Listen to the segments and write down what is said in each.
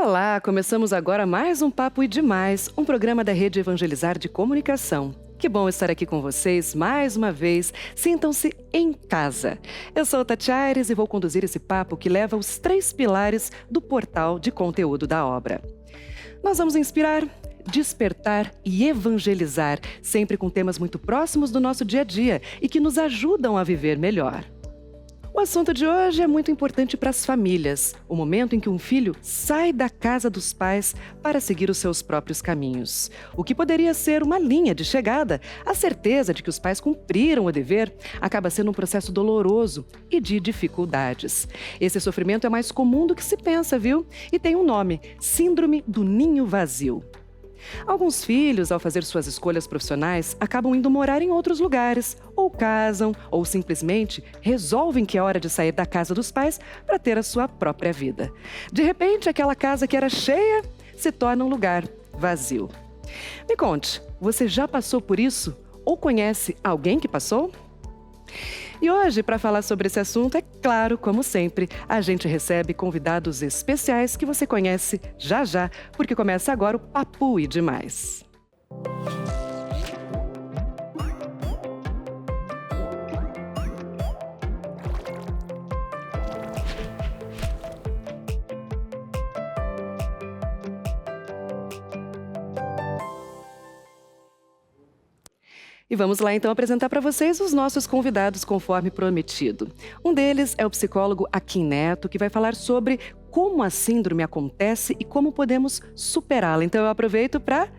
Olá, começamos agora mais um Papo e Demais, um programa da Rede Evangelizar de Comunicação. Que bom estar aqui com vocês mais uma vez. Sintam-se em casa. Eu sou Tati Aires e vou conduzir esse papo que leva os 3 pilares do portal de conteúdo da obra. Nós vamos inspirar, despertar e evangelizar, sempre com temas muito próximos do nosso dia a dia e que nos ajudam a viver melhor. O assunto de hoje é muito importante para as famílias, o momento em que um filho sai da casa dos pais para seguir os seus próprios caminhos. O que poderia ser uma linha de chegada, a certeza de que os pais cumpriram o dever, acaba sendo um processo doloroso e de dificuldades. Esse sofrimento é mais comum do que se pensa, viu? E tem um nome: Síndrome do Ninho Vazio. Alguns filhos, ao fazer suas escolhas profissionais, acabam indo morar em outros lugares, ou casam, ou simplesmente resolvem que é hora de sair da casa dos pais para ter a sua própria vida. De repente, aquela casa que era cheia se torna um lugar vazio. Me conte, você já passou por isso? Ou conhece alguém que passou? E hoje, para falar sobre esse assunto, é claro, como sempre, a gente recebe convidados especiais que você conhece já já, porque começa agora o Papo e Demais. E vamos lá então apresentar para vocês os nossos convidados conforme prometido. Um deles é o psicólogo Akin Neto, que vai falar sobre como a síndrome acontece e como podemos superá-la. Então eu aproveito para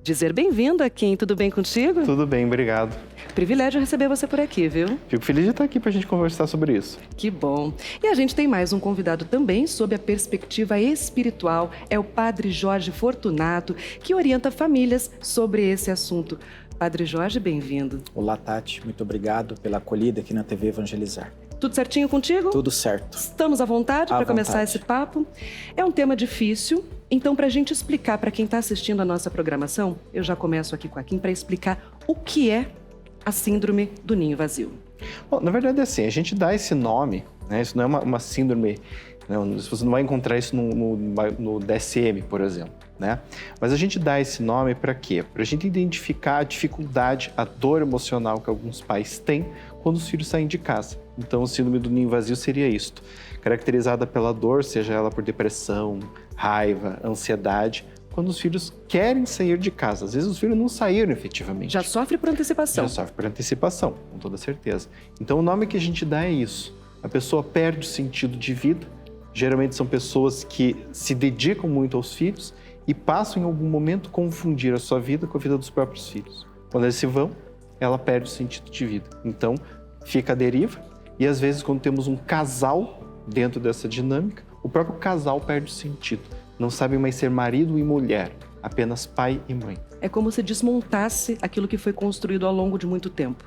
dizer bem-vindo, Akin. Tudo bem contigo? Tudo bem, obrigado. Privilégio receber você por aqui, viu? Fico feliz de estar aqui para a gente conversar sobre isso. Que bom. E a gente tem mais um convidado também sob a perspectiva espiritual. É o Padre Jorge Fortunato, que orienta famílias sobre esse assunto. Padre Jorge, bem-vindo. Olá, Tati. Muito obrigado pela acolhida aqui na TV Evangelizar. Tudo certinho contigo? Tudo certo. Estamos à vontade para começar esse papo. É um tema difícil, então para a gente explicar para quem está assistindo a nossa programação, eu já começo aqui com a Kim para explicar o que é a síndrome do ninho vazio. Bom, na verdade é assim, a gente dá esse nome, né? Isso não é uma síndrome, não, você não vai encontrar isso no DSM, por exemplo, né? Mas a gente dá esse nome para quê? Para a gente identificar a dificuldade, a dor emocional que alguns pais têm quando os filhos saem de casa. Então, o síndrome do ninho vazio seria isto, caracterizada pela dor, seja ela por depressão, raiva, ansiedade, quando os filhos querem sair de casa. Às vezes os filhos não saíram efetivamente. Já sofre por antecipação. Já sofre por antecipação, com toda certeza. Então, o nome que a gente dá é isso. A pessoa perde o sentido de vida. Geralmente são pessoas que se dedicam muito aos filhos e passam em algum momento confundir a sua vida com a vida dos próprios filhos. Quando eles se vão, ela perde o sentido de vida. Então, fica à deriva e às vezes quando temos um casal dentro dessa dinâmica, o próprio casal perde o sentido. Não sabem mais ser marido e mulher, apenas pai e mãe. É como se desmontasse aquilo que foi construído ao longo de muito tempo.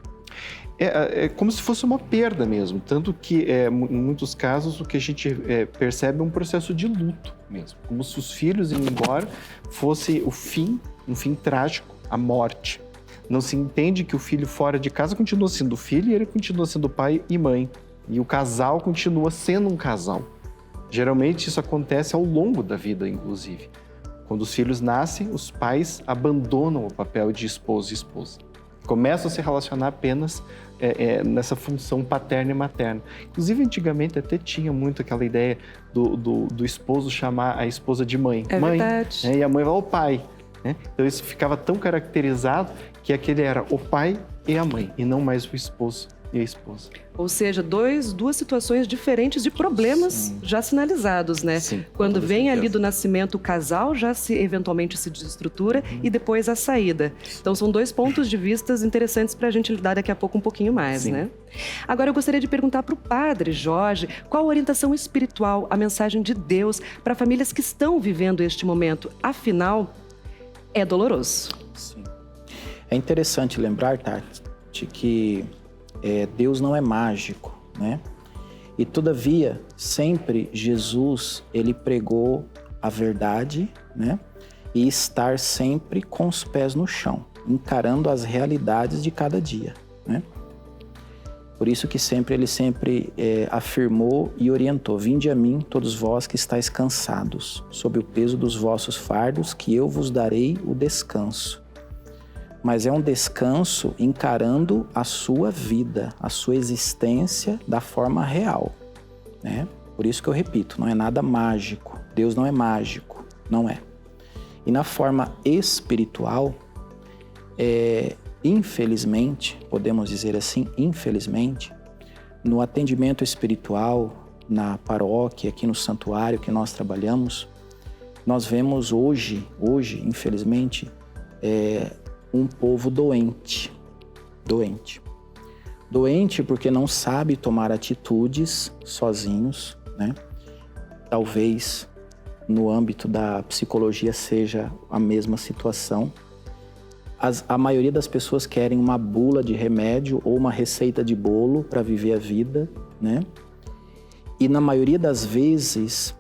É como se fosse uma perda mesmo, tanto que em muitos casos o que a gente percebe é um processo de luto mesmo, como se os filhos indo embora fosse o fim, um fim trágico, a morte. Não se entende que o filho fora de casa continua sendo filho e ele continua sendo pai e mãe, e o casal continua sendo um casal. Geralmente isso acontece ao longo da vida, inclusive. Quando os filhos nascem, os pais abandonam o papel de esposo e esposa. Começam a se relacionar apenas nessa função paterna e materna. Inclusive, antigamente até tinha muito aquela ideia do esposo chamar a esposa de mãe. É mãe, verdade. E a mãe vai ao pai. Né? Então isso ficava tão caracterizado que aquele era o pai e a mãe, e não mais o esposo e a esposa. Ou seja, duas situações diferentes de problemas Sim. já sinalizados, né? Sim, Quando vem certeza. ali do nascimento, o casal já eventualmente se desestrutura e depois a saída. Então são 2 pontos de vista interessantes para a gente lidar daqui a pouco um pouquinho mais, Sim. né? Agora eu gostaria de perguntar para o Padre Jorge qual a orientação espiritual, a mensagem de Deus para famílias que estão vivendo este momento. Afinal, é doloroso. Sim. É interessante lembrar, Tati, que Deus não é mágico, né? E todavia, sempre Jesus, ele pregou a verdade, né? E estar sempre com os pés no chão, encarando as realidades de cada dia, né? Por isso que ele sempre afirmou e orientou: vinde a mim, todos vós que estáis cansados, sob o peso dos vossos fardos, que eu vos darei o descanso. Mas é um descanso encarando a sua vida, a sua existência da forma real, né? Por isso que eu repito, não é nada mágico. Deus não é mágico, não é. E na forma espiritual, infelizmente, podemos dizer assim, infelizmente, no atendimento espiritual, na paróquia, aqui no santuário que nós trabalhamos, nós vemos hoje, infelizmente, um povo doente. Doente porque não sabe tomar atitudes sozinhos, né? Talvez no âmbito da psicologia seja a mesma situação. A maioria das pessoas querem uma bula de remédio ou uma receita de bolo para viver a vida, né? E na maioria das vezes,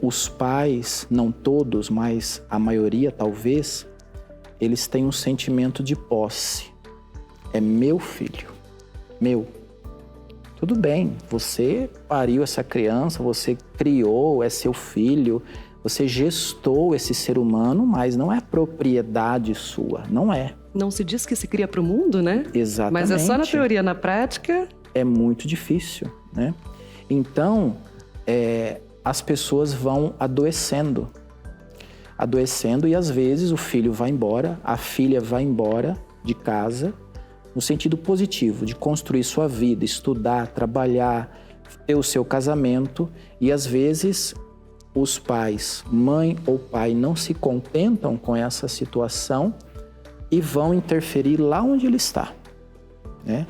os pais, não todos, mas a maioria talvez, eles têm um sentimento de posse. É meu filho, meu. Tudo bem, você pariu essa criança, você criou, é seu filho, você gestou esse ser humano, mas não é propriedade sua, não é. Não se diz que se cria para o mundo, né? Exatamente. Mas é só na teoria, na prática... É muito difícil, né? Então, as pessoas vão adoecendo e às vezes o filho vai embora, a filha vai embora de casa, no sentido positivo, de construir sua vida, estudar, trabalhar, ter o seu casamento, e às vezes os pais, mãe ou pai, não se contentam com essa situação e vão interferir lá onde ele está, né?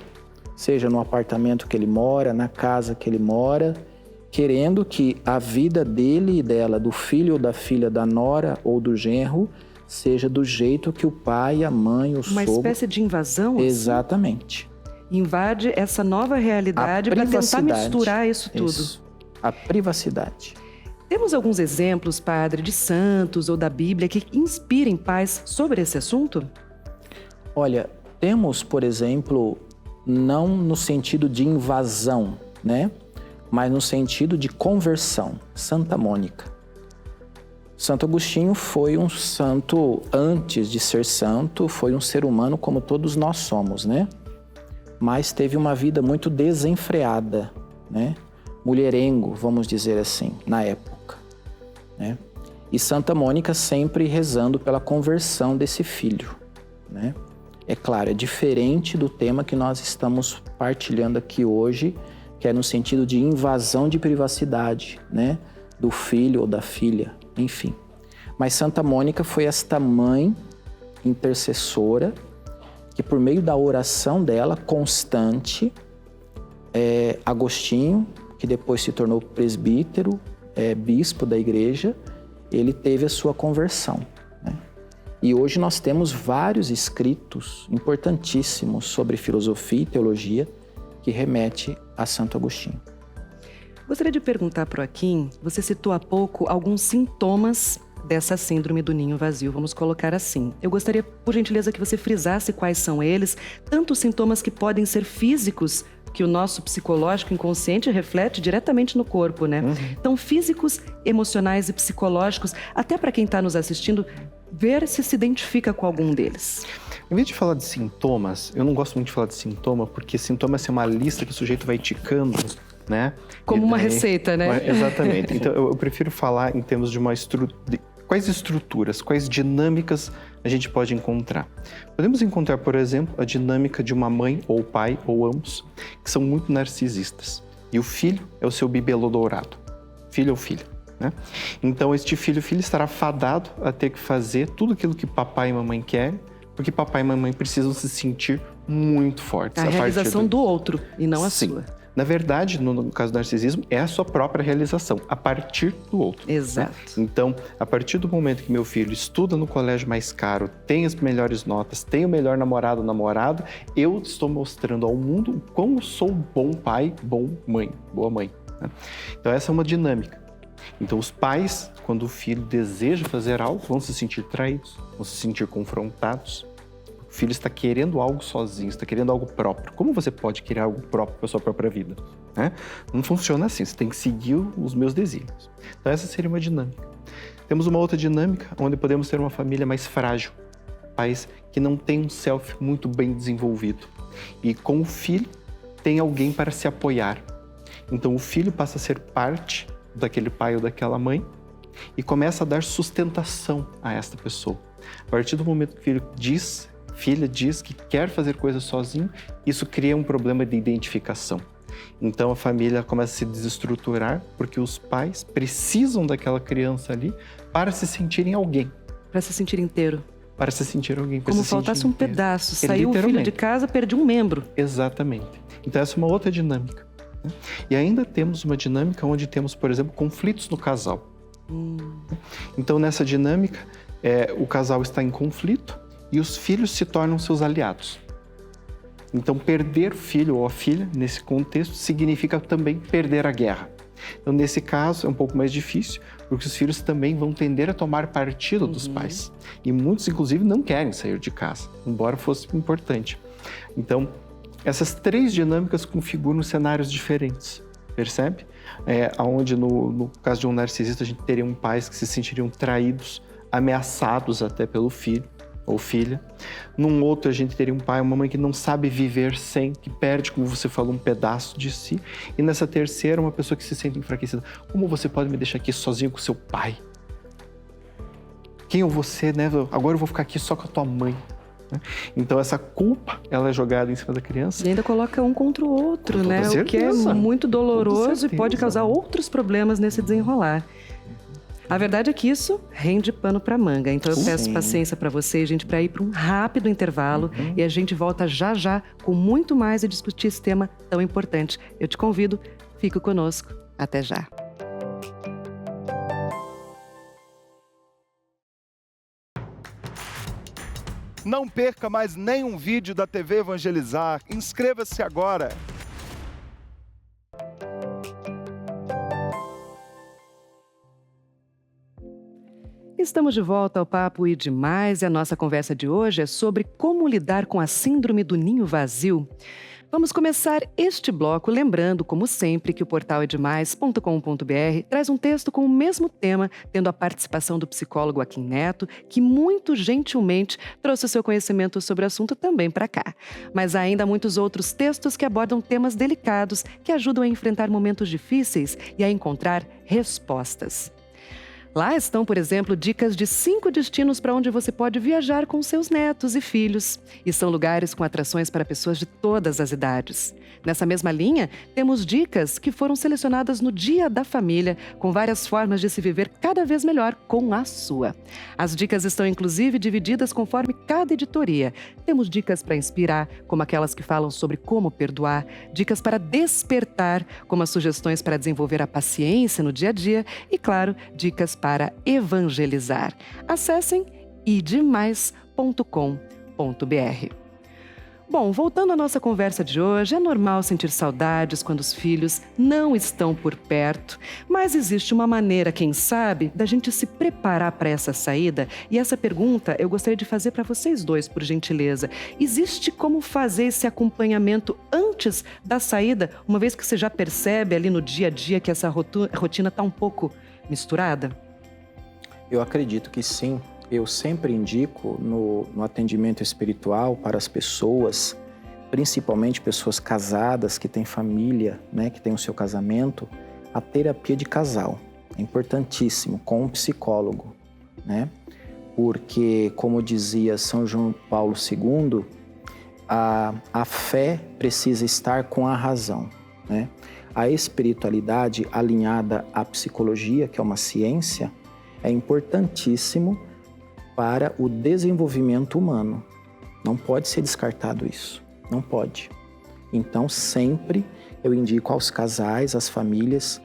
Seja no apartamento que ele mora, na casa que ele mora, querendo que a vida dele e dela, do filho ou da filha, da nora ou do genro, seja do jeito que o pai, a mãe, o sogro... Uma espécie de invasão? Exatamente. Assim? Invade essa nova realidade para tentar misturar isso tudo. Isso. A privacidade. Temos alguns exemplos, padre, de santos ou da Bíblia que inspirem pais sobre esse assunto? Olha, temos, por exemplo, não no sentido de invasão, né? Mas no sentido de conversão. Santa Mônica. Santo Agostinho foi um santo, antes de ser santo, foi um ser humano como todos nós somos, né? Mas teve uma vida muito desenfreada, né? Mulherengo, vamos dizer assim, na época, né? E Santa Mônica sempre rezando pela conversão desse filho, né? É claro, é diferente do tema que nós estamos partilhando aqui hoje, que é no sentido de invasão de privacidade, né? Do filho ou da filha, enfim. Mas Santa Mônica foi esta mãe intercessora que, por meio da oração dela, constante, Agostinho, que depois se tornou presbítero, bispo da igreja, ele teve a sua conversão, né? E hoje nós temos vários escritos importantíssimos sobre filosofia e teologia que remete a Santo Agostinho. Gostaria de perguntar para o Joaquim, você citou há pouco alguns sintomas dessa síndrome do ninho vazio, vamos colocar assim. Eu gostaria, por gentileza, que você frisasse quais são eles, tanto os sintomas que podem ser físicos, que o nosso psicológico inconsciente reflete diretamente no corpo, né? Então, físicos, emocionais e psicológicos, até para quem está nos assistindo, ver se identifica com algum deles. Em vez de falar de sintomas, eu não gosto muito de falar de sintoma, porque sintoma é uma lista que o sujeito vai ticando, né? Como uma receita, né? Exatamente. Então, eu prefiro falar em termos de quais estruturas, quais dinâmicas a gente pode encontrar. Podemos encontrar, por exemplo, a dinâmica de uma mãe ou pai, ou ambos, que são muito narcisistas. E o filho é o seu bibelô dourado. Filho ou filha, né? Então, este filho estará fadado a ter que fazer tudo aquilo que papai e mamãe querem, porque papai e mamãe precisam se sentir muito fortes. A realização do outro e não a sua. Na verdade, no caso do narcisismo, é a sua própria realização, a partir do outro. Exato. Né? Então, a partir do momento que meu filho estuda no colégio mais caro, tem as melhores notas, tem o melhor namorado ou namorada, eu estou mostrando ao mundo o quão eu sou bom pai, boa mãe. Né? Então, essa é uma dinâmica. Então, os pais, quando o filho deseja fazer algo, vão se sentir traídos, vão se sentir confrontados, O filho está querendo algo sozinho, está querendo algo próprio. Como você pode querer algo próprio para a sua própria vida? Né? Não funciona assim, você tem que seguir os meus desígnios. Então essa seria uma dinâmica. Temos uma outra dinâmica onde podemos ter uma família mais frágil, pais que não têm um self muito bem desenvolvido. E com o filho tem alguém para se apoiar. Então o filho passa a ser parte daquele pai ou daquela mãe e começa a dar sustentação a esta pessoa. A partir do momento que filha diz que quer fazer coisas sozinho, isso cria um problema de identificação. Então a família começa a se desestruturar porque os pais precisam daquela criança ali para se sentirem alguém. Para se sentir inteiro. Para se sentir alguém. Como faltasse um pedaço. Saiu o filho de casa, perdi um membro. Exatamente. Então essa é uma outra dinâmica. Né? E ainda temos uma dinâmica onde temos, por exemplo, conflitos no casal. Então nessa dinâmica, o casal está em conflito e os filhos se tornam seus aliados. Então perder o filho ou a filha, nesse contexto, significa também perder a guerra. Então nesse caso é um pouco mais difícil, porque os filhos também vão tender a tomar partido dos pais. E muitos, inclusive, não querem sair de casa, embora fosse importante. Então, essas três dinâmicas configuram cenários diferentes, percebe? Onde no caso de um narcisista, a gente teria pais que se sentiriam traídos, ameaçados até pelo filho ou filha. Num outro, a gente teria um pai, uma mãe que não sabe viver sem, que perde, como você falou, um pedaço de si. E nessa terceira, uma pessoa que se sente enfraquecida. Como você pode me deixar aqui sozinho com seu pai? Quem é você, né? Agora eu vou ficar aqui só com a tua mãe. Então essa culpa, ela é jogada em cima da criança. E ainda coloca um contra o outro, né? Certeza. O que é muito doloroso e pode causar outros problemas nesse desenrolar. A verdade é que isso rende pano para manga. Então eu peço paciência para vocês, gente, para ir para um rápido intervalo e a gente volta já com muito mais e discutir esse tema tão importante. Eu te convido, fique conosco. Até já. Não perca mais nenhum vídeo da TV Evangelizar. Inscreva-se agora. Estamos de volta ao Papo e Demais e a nossa conversa de hoje é sobre como lidar com a síndrome do ninho vazio. Vamos começar este bloco lembrando, como sempre, que o portal edemais.com.br traz um texto com o mesmo tema, tendo a participação do psicólogo Joaquim Neto, que muito gentilmente trouxe o seu conhecimento sobre o assunto também para cá. Mas há ainda muitos outros textos que abordam temas delicados, que ajudam a enfrentar momentos difíceis e a encontrar respostas. Lá estão, por exemplo, dicas de 5 destinos para onde você pode viajar com seus netos e filhos. E são lugares com atrações para pessoas de todas as idades. Nessa mesma linha, temos dicas que foram selecionadas no Dia da Família, com várias formas de se viver cada vez melhor com a sua. As dicas estão, inclusive, divididas conforme cada editoria. Temos dicas para inspirar, como aquelas que falam sobre como perdoar, dicas para despertar, como as sugestões para desenvolver a paciência no dia a dia e, claro, dicas para evangelizar. Acessem idemais.com.br. Bom, voltando à nossa conversa de hoje, é normal sentir saudades quando os filhos não estão por perto, mas existe uma maneira, quem sabe, da gente se preparar para essa saída? E essa pergunta eu gostaria de fazer para vocês dois, por gentileza. Existe como fazer esse acompanhamento antes da saída, uma vez que você já percebe ali no dia a dia que essa rotina está um pouco misturada? Eu acredito que sim. Eu sempre indico no atendimento espiritual para as pessoas, principalmente pessoas casadas, que têm família, né, que têm o seu casamento, a terapia de casal. É importantíssimo, com um psicólogo, né? Porque, como dizia São João Paulo II, a fé precisa estar com a razão, né? A espiritualidade alinhada à psicologia, que é uma ciência, é importantíssimo para o desenvolvimento humano. Não pode ser descartado isso, não pode. Então, sempre eu indico aos casais, às famílias,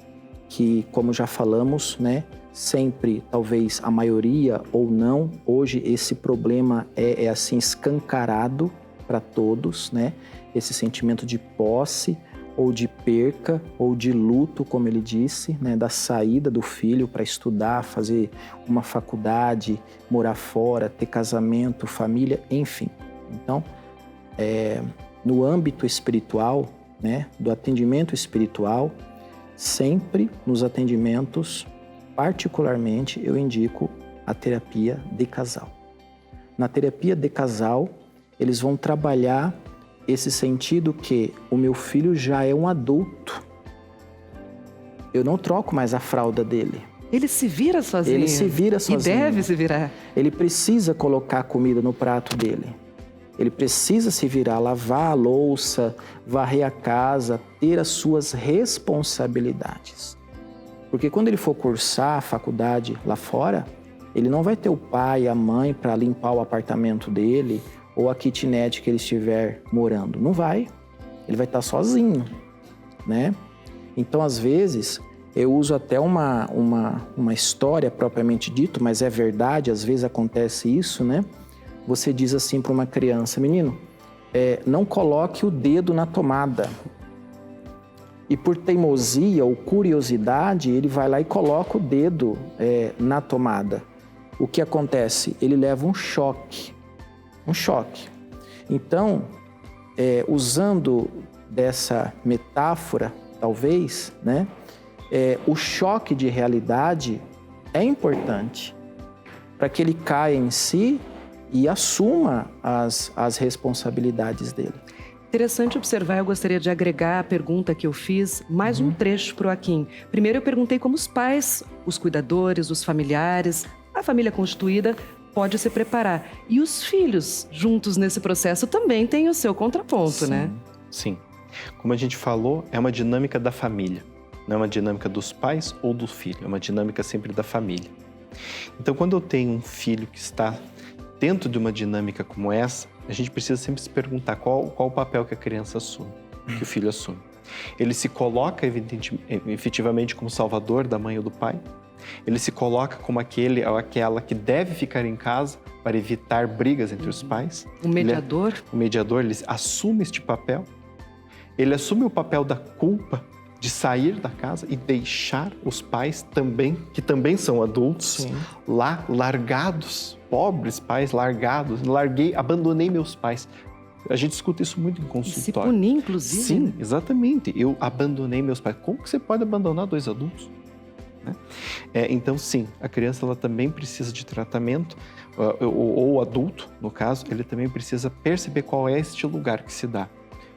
que, como já falamos, né, sempre, talvez a maioria ou não, hoje esse problema é assim escancarado para todos, né? Esse sentimento de posse, ou de perca, ou de luto, como ele disse, né, da saída do filho para estudar, fazer uma faculdade, morar fora, ter casamento, família, enfim. Então, no âmbito espiritual, né, do atendimento espiritual, sempre nos atendimentos, particularmente, eu indico a terapia de casal. Na terapia de casal, eles vão trabalhar esse sentido que o meu filho já é um adulto. Eu não troco mais a fralda dele. Ele se vira sozinho. Ele se vira sozinho. E deve se virar. Ele precisa colocar comida no prato dele. Ele precisa se virar, lavar a louça, varrer a casa, ter as suas responsabilidades. Porque quando ele for cursar a faculdade lá fora, ele não vai ter o pai e a mãe para limpar o apartamento dele ou a kitnet que ele estiver morando. Não vai. Ele vai estar sozinho, né? Então, às vezes, eu uso até uma história propriamente dito, mas é verdade, às vezes acontece isso, né? Você diz assim para uma criança: menino, não coloque o dedo na tomada. E por teimosia ou curiosidade, ele vai lá e coloca o dedo na tomada. O que acontece? Ele leva um choque. Um choque. Então, usando dessa metáfora, talvez, né? O choque de realidade é importante para que ele caia em si e assuma as responsabilidades dele. Interessante observar, eu gostaria de agregar a pergunta que eu fiz, mais um trecho para o Joaquim. Primeiro eu perguntei como os pais, os cuidadores, os familiares, a família constituída pode se preparar. E os filhos, juntos nesse processo, também têm o seu contraponto, né? Sim. Como a gente falou, é uma dinâmica da família. Não é uma dinâmica dos pais ou do filho, é uma dinâmica sempre da família. Então, quando eu tenho um filho que está dentro de uma dinâmica como essa, a gente precisa sempre se perguntar qual o papel que a criança assume, que o filho assume. Ele se coloca, efetivamente, como salvador da mãe ou do pai? Ele se coloca como aquele ou aquela que deve ficar em casa para evitar brigas entre os pais? O mediador? O mediador, ele assume este papel? Ele assume o papel da culpa de sair da casa e deixar os pais também, que também são adultos, lá largados, pobres pais largados, abandonei meus pais. A gente escuta isso muito em consultório. Se punir, inclusive. Sim, exatamente. Eu abandonei meus pais. Como que você pode abandonar dois adultos? Né? Então, sim, a criança ela também precisa de tratamento, ou o adulto, no caso, ele também precisa perceber qual é este lugar que se dá.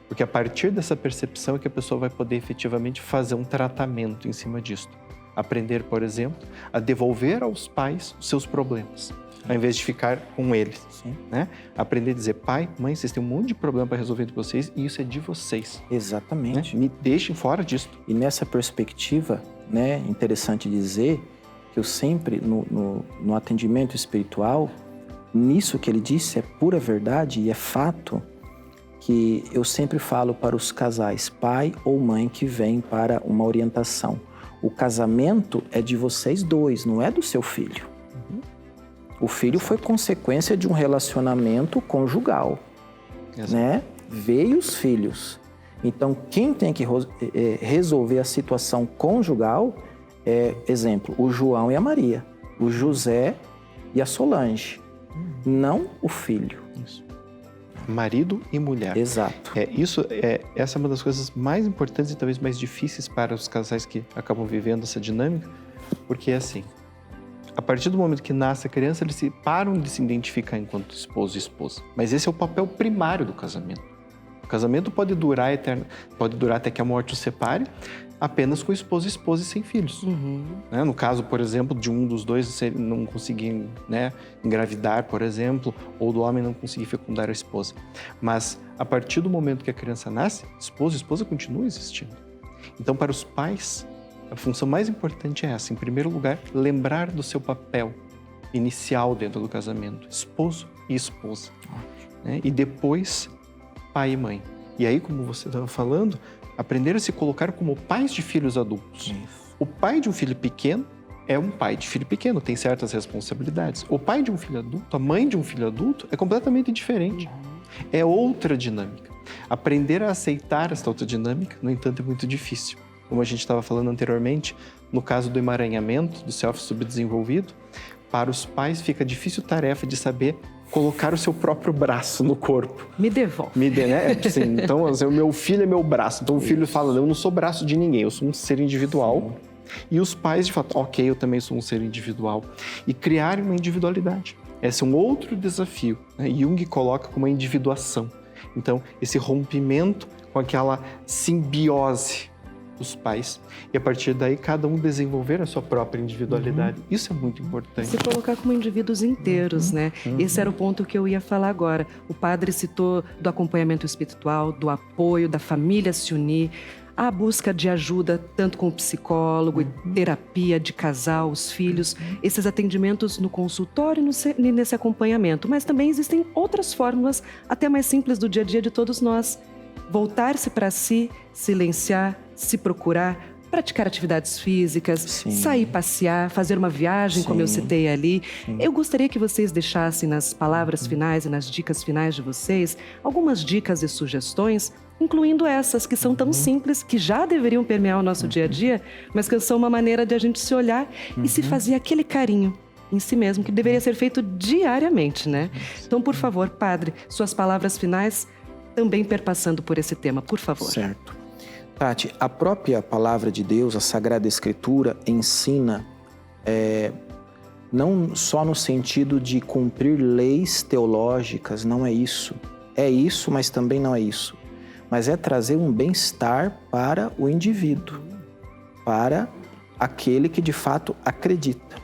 Porque a partir dessa percepção é que a pessoa vai poder efetivamente fazer um tratamento em cima disso. Aprender, por exemplo, a devolver aos pais os seus problemas, ao invés de ficar com eles. Né? Aprender a dizer: pai, mãe, vocês têm um monte de problema para resolver de vocês e isso é de vocês. Exatamente. Né? Me deixem fora disso. E nessa perspectiva, né, interessante dizer que eu sempre, no atendimento espiritual, nisso que ele disse é pura verdade e é fato, que eu sempre falo para os casais, pai ou mãe que vêm para uma orientação. O casamento é de vocês dois, não é do seu filho. O filho foi consequência de um relacionamento conjugal, né? Veio os filhos. Então, quem tem que resolver a situação conjugal é, exemplo, o João e a Maria, o José e a Solange, não o filho. Isso. Marido e mulher. Exato. Essa é uma das coisas mais importantes e talvez mais difíceis para os casais que acabam vivendo essa dinâmica, porque é assim, a partir do momento que nasce a criança, eles param de se identificar enquanto esposo e esposa. Mas esse é o papel primário do casamento. O casamento pode durar até que a morte os separe, apenas com esposo e esposa e sem filhos. Né? No caso, por exemplo, de um dos dois não conseguir, né, engravidar, por exemplo, ou do homem não conseguir fecundar a esposa. Mas, a partir do momento que a criança nasce, esposo e esposa continuam existindo. Então, para os pais, a função mais importante é essa. Em primeiro lugar, lembrar do seu papel inicial dentro do casamento. Esposo e esposa. Né? E depois, pai e mãe. E aí, como você estava falando, aprender a se colocar como pais de filhos adultos. O pai de um filho pequeno é um pai de filho pequeno, tem certas responsabilidades. O pai de um filho adulto, a mãe de um filho adulto, é completamente diferente. É outra dinâmica. Aprender a aceitar essa outra dinâmica, no entanto, é muito difícil. Como a gente estava falando anteriormente, no caso do emaranhamento, do self subdesenvolvido, para os pais fica difícil a tarefa de saber colocar o seu próprio braço no corpo. Me devolve. Né? Assim, então, assim, o meu filho é meu braço. Então, o filho fala, eu não sou braço de ninguém, eu sou um ser individual. E os pais, de fato, ok, eu também sou um ser individual. E criarem uma individualidade. Esse é um outro desafio, né? Jung coloca como a individuação. Então, esse rompimento com aquela simbiose dos pais. E a partir daí, cada um desenvolver a sua própria individualidade. Isso é muito importante. Se colocar como indivíduos inteiros, né? Esse era o ponto que eu ia falar agora. O padre citou do acompanhamento espiritual, do apoio, da família se unir, a busca de ajuda tanto com o psicólogo, terapia de casal, os filhos, esses atendimentos no consultório e nesse acompanhamento. Mas também existem outras fórmulas, até mais simples do dia a dia de todos nós. Voltar-se para si, silenciar, se procurar, praticar atividades físicas, sair passear, fazer uma viagem, como eu citei ali. Eu gostaria que vocês deixassem nas palavras finais e nas dicas finais de vocês algumas dicas e sugestões, incluindo essas que são tão simples, que já deveriam permear o nosso dia a dia, mas que são uma maneira de a gente se olhar e se fazer aquele carinho em si mesmo, que deveria ser feito diariamente, né? Então, por favor, padre, suas palavras finais também perpassando por esse tema, por favor. Certo. Tati, a própria palavra de Deus, a Sagrada Escritura, ensina não só no sentido de cumprir leis teológicas, não é isso. É isso, mas também não é isso. Mas é trazer um bem-estar para o indivíduo, para aquele que de fato acredita.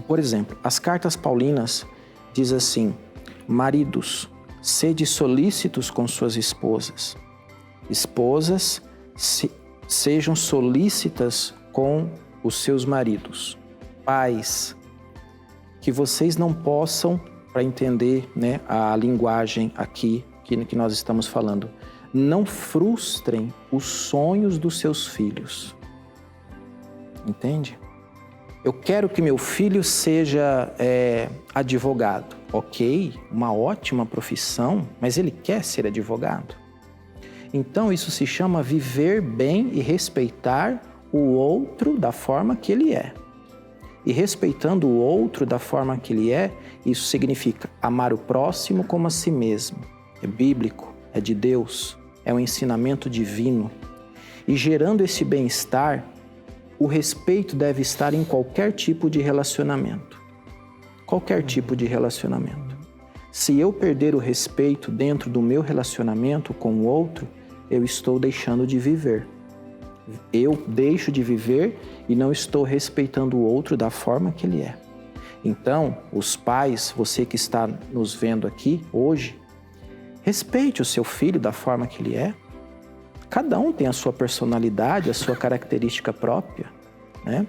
Por exemplo, as cartas paulinas diz assim: maridos, sede solícitos com suas esposas. Esposas, sejam solícitas com os seus maridos. Pais, que vocês não possam, para entender, né, a linguagem aqui que nós estamos falando, não frustrem os sonhos dos seus filhos. Entende? Eu quero que meu filho seja advogado. Ok, uma ótima profissão, mas ele quer ser advogado. Então isso se chama viver bem e respeitar o outro da forma que ele é. E respeitando o outro da forma que ele é, isso significa amar o próximo como a si mesmo. É bíblico, é de Deus, é um ensinamento divino. E gerando esse bem-estar, o respeito deve estar em qualquer tipo de relacionamento. Qualquer tipo de relacionamento. Se eu perder o respeito dentro do meu relacionamento com o outro, eu estou deixando de viver. Eu deixo de viver e não estou respeitando o outro da forma que ele é. Então, os pais, você que está nos vendo aqui hoje, respeite o seu filho da forma que ele é. Cada um tem a sua personalidade, a sua característica própria, né?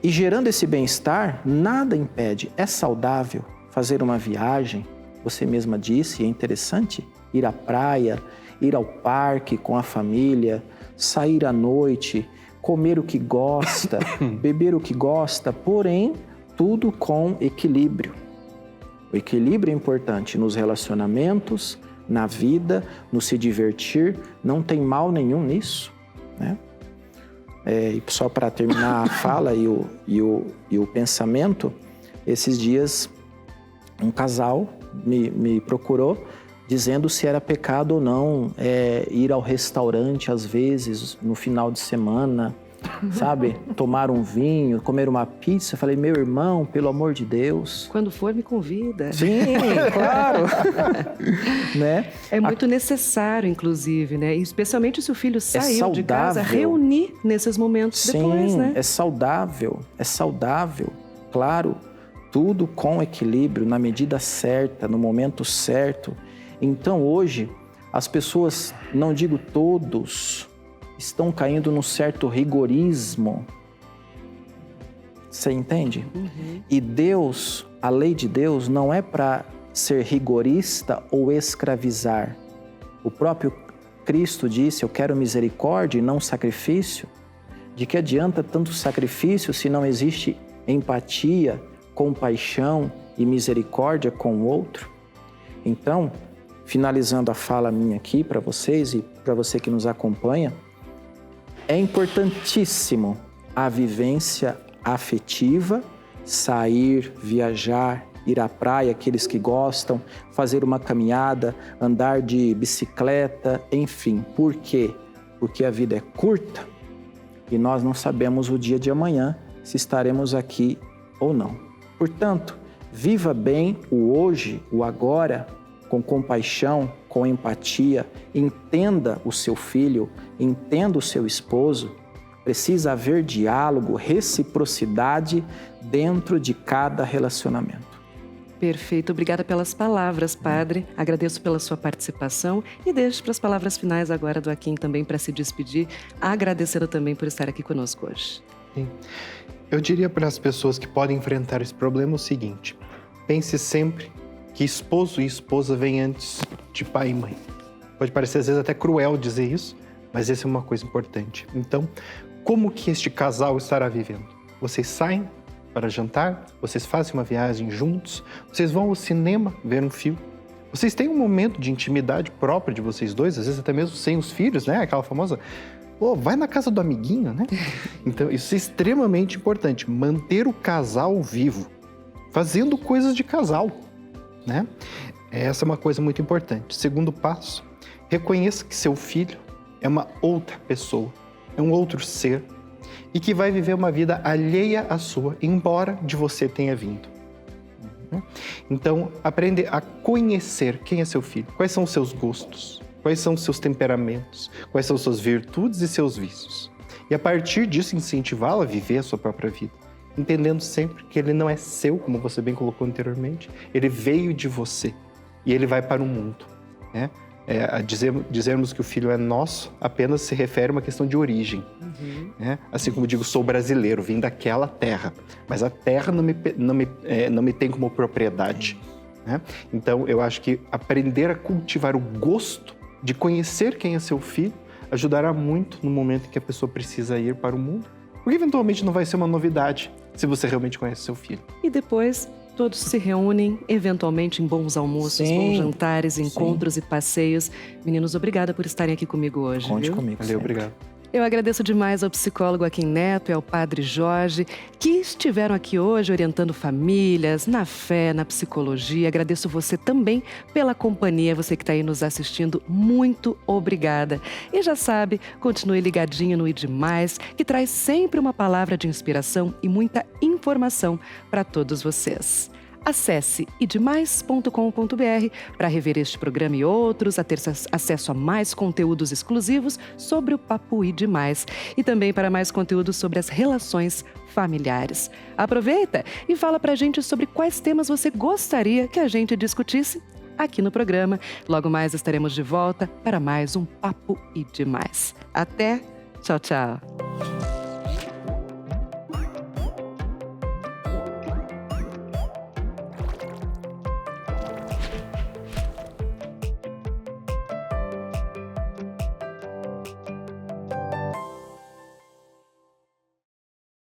E gerando esse bem-estar, nada impede, é saudável fazer uma viagem, você mesma disse, é interessante ir à praia, ir ao parque com a família, sair à noite, comer o que gosta, beber o que gosta, porém, tudo com equilíbrio. O equilíbrio é importante nos relacionamentos, na vida, no se divertir, não tem mal nenhum nisso, né? E só para terminar a fala e o pensamento, esses dias um casal me procurou dizendo se era pecado ou não ir ao restaurante às vezes no final de semana, sabe? Tomar um vinho, comer uma pizza. Eu falei, meu irmão, pelo amor de Deus. Quando for, me convida. Sim, claro. Né? É muito necessário, inclusive, né? E especialmente se o filho saiu de casa, reunir nesses momentos depois, né? É saudável, claro, tudo com equilíbrio, na medida certa, no momento certo. Então hoje, as pessoas, não digo todos, estão caindo num certo rigorismo. Você entende? Uhum. E Deus, a lei de Deus não é para ser rigorista ou escravizar. O próprio Cristo disse, eu quero misericórdia e não sacrifício. De que adianta tanto sacrifício se não existe empatia, compaixão e misericórdia com o outro? Então, finalizando a fala minha aqui para vocês e para você que nos acompanha, é importantíssimo a vivência afetiva, sair, viajar, ir à praia, aqueles que gostam, fazer uma caminhada, andar de bicicleta, enfim. Por quê? Porque a vida é curta e nós não sabemos o dia de amanhã se estaremos aqui ou não. Portanto, viva bem o hoje, o agora, com compaixão, com empatia, entenda o seu filho, entenda o seu esposo. Precisa haver diálogo, reciprocidade dentro de cada relacionamento. Perfeito, obrigada pelas palavras, Padre. Agradeço pela sua participação e deixo para as palavras finais agora do Joaquim também para se despedir, agradecendo também por estar aqui conosco hoje. Sim. Eu diria para as pessoas que podem enfrentar esse problema o seguinte: pense sempre que esposo e esposa vêm antes de pai e mãe. Pode parecer às vezes até cruel dizer isso, mas essa é uma coisa importante. Então, como que este casal estará vivendo? Vocês saem para jantar? Vocês fazem uma viagem juntos? Vocês vão ao cinema ver um filme? Vocês têm um momento de intimidade próprio de vocês dois, às vezes até mesmo sem os filhos, né? Aquela famosa, vai na casa do amiguinho, né? Então, isso é extremamente importante, manter o casal vivo, fazendo coisas de casal, né? Essa é uma coisa muito importante. Segundo passo, reconheça que seu filho é uma outra pessoa, é um outro ser e que vai viver uma vida alheia à sua, embora de você tenha vindo. Então, aprende a conhecer quem é seu filho, quais são os seus gostos, quais são os seus temperamentos, quais são suas virtudes e seus vícios. E a partir disso, incentivá-lo a viver a sua própria vida, entendendo sempre que ele não é seu, como você bem colocou anteriormente, ele veio de você e ele vai para o mundo, né? Dizermos que o filho é nosso apenas se refere a uma questão de origem. Né? Assim como digo, sou brasileiro, vim daquela terra, mas a terra não me tem como propriedade. Né? Então, eu acho que aprender a cultivar o gosto de conhecer quem é seu filho ajudará muito no momento em que a pessoa precisa ir para o mundo, porque eventualmente não vai ser uma novidade se você realmente conhece seu filho. E depois todos se reúnem, eventualmente em bons almoços, bons jantares, encontros e passeios. Meninos, obrigada por estarem aqui comigo hoje. Conte comigo. Valeu, obrigado. Eu agradeço demais ao psicólogo Joaquim Neto e ao Padre Jorge, que estiveram aqui hoje orientando famílias na fé, na psicologia. Agradeço você também pela companhia, você que está aí nos assistindo. Muito obrigada. E já sabe, continue ligadinho no ID+, que traz sempre uma palavra de inspiração e muita informação para todos vocês. Acesse idmais.com.br para rever este programa e outros, a ter acesso a mais conteúdos exclusivos sobre o Papo ID+, e também para mais conteúdos sobre as relações familiares. Aproveita e fala pra gente sobre quais temas você gostaria que a gente discutisse aqui no programa. Logo mais estaremos de volta para mais um Papo ID+. Até, tchau, tchau.